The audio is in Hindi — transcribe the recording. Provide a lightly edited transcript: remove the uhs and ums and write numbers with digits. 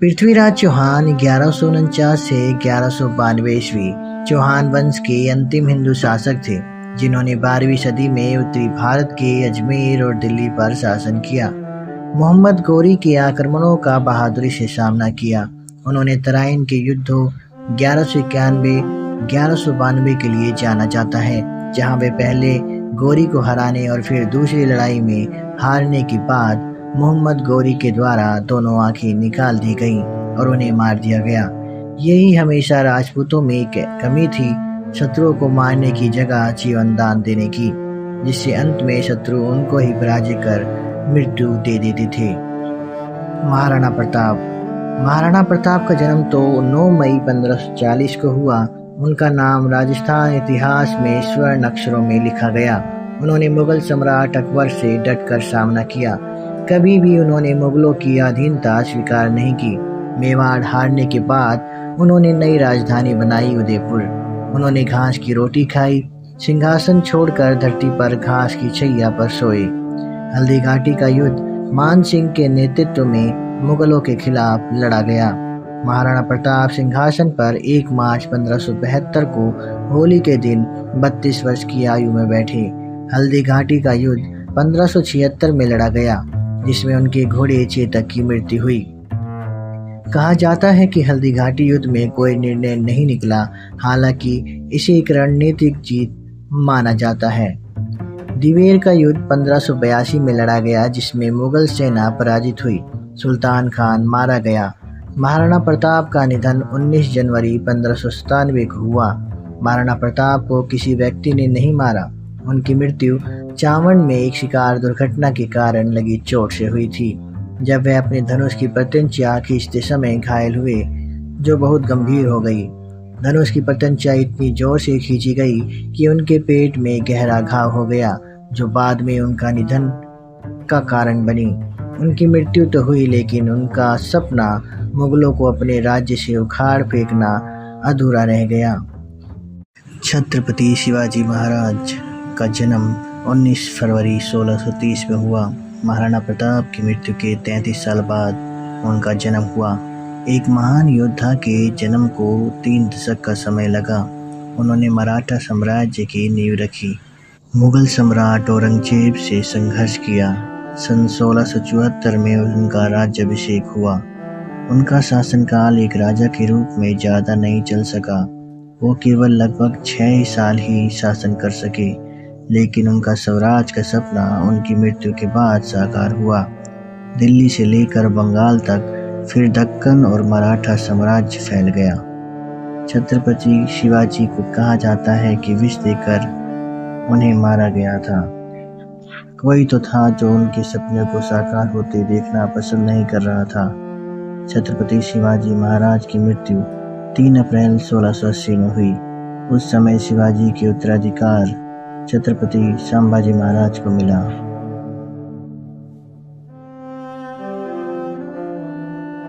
पृथ्वीराज चौहान 1149 से 1192 ईस्वी चौहान वंश के अंतिम हिंदू शासक थे, जिन्होंने 12वीं सदी में उत्तरी भारत के अजमेर और दिल्ली पर शासन किया। मोहम्मद गौरी के आक्रमणों का बहादुरी से सामना किया। उन्होंने तराइन के युद्धों 1191-1192 के लिए जाना जाता है, जहां वे पहले गौरी को हराने और फिर दूसरी लड़ाई में हारने के बाद मोहम्मद गौरी के द्वारा दोनों आंखें निकाल दी गईं और उन्हें मार दिया गया। यही हमेशा राजपूतों में एक कमी थी, शत्रुओं को मारने की जगह जीवन दान देने की, जिससे अंत में शत्रु उनको ही पराजित कर मृत्यु दे देते थे। महाराणा प्रताप का जन्म तो 9 मई 1540 को हुआ। उनका नाम राजस्थान इतिहास में स्वर्ण अक्षरों में लिखा गया। उन्होंने मुगल सम्राट अकबर से डटकर सामना किया। कभी भी उन्होंने मुगलों की अधीनता स्वीकार नहीं की। मेवाड़ हारने के बाद उन्होंने नई राजधानी बनाई, उदयपुर। उन्होंने घास की रोटी खाई, सिंहासन छोड़कर धरती पर घास की छैया पर सोए। हल्दी घाटी का युद्ध मान सिंह के नेतृत्व में मुगलों के खिलाफ लड़ा गया। महाराणा प्रताप सिंहासन पर 1 मार्च 1572 को होली के दिन 32 वर्ष की आयु में बैठे। हल्दी घाटी का युद्ध 1576 में लड़ा गया, जिसमें उनके घोड़े चेतक की मृत्यु हुई। कहा जाता है कि हल्दी घाटी युद्ध में कोई निर्णय नहीं निकला, हालांकि इसे एक रणनीतिक जीत माना जाता है। दिवेर का युद्ध 1582 में लड़ा गया, जिसमें मुगल सेना पराजित हुई। सुल्तान खान मारा गया। महाराणा प्रताप का निधन 19 जनवरी 1597 को हुआ। महाराणा प्रताप को किसी व्यक्ति ने नहीं मारा। उनकी मृत्यु चावंड में एक शिकार दुर्घटना के कारण लगी चोट से हुई थी, जब वह अपने धनुष की प्रत्यंचा खींचते समय घायल हुए, जो बहुत गंभीर हो गई। धनुष की प्रत्यंचा इतनी जोर से खींची गई कि उनके पेट में गहरा घाव हो गया, जो बाद में उनका निधन का कारण बनी। उनकी मृत्यु तो हुई, लेकिन उनका सपना मुगलों को अपने राज्य से उखाड़ फेंकना अधूरा रह गया। छत्रपति शिवाजी महाराज का जन्म 19 फरवरी 1630 में हुआ। महाराणा प्रताप की मृत्यु के 33 साल बाद उनका जन्म हुआ। एक महान योद्धा के जन्म को 3 दशक का समय लगा। उन्होंने मराठा साम्राज्य की नींव रखी, मुगल सम्राट औरंगजेब से संघर्ष किया। सन 1674 में उनका राज्याभिषेक हुआ। उनका शासनकाल एक राजा के रूप में ज़्यादा नहीं चल सका। वो केवल लगभग 6 साल ही शासन कर सके, लेकिन उनका स्वराज का सपना उनकी मृत्यु के बाद साकार हुआ। दिल्ली से लेकर बंगाल तक, फिर दक्कन और मराठा साम्राज्य फैल गया। छत्रपति शिवाजी को कहा जाता है कि विष देकर उन्हें मारा गया था। कोई तो था जो उनके सपने को साकार होते देखना पसंद नहीं कर रहा था। छत्रपति शिवाजी महाराज की मृत्यु 3 अप्रैल 1680 में हुई। उस समय शिवाजी के उत्तराधिकार छत्रपति संभाजी महाराज को मिला।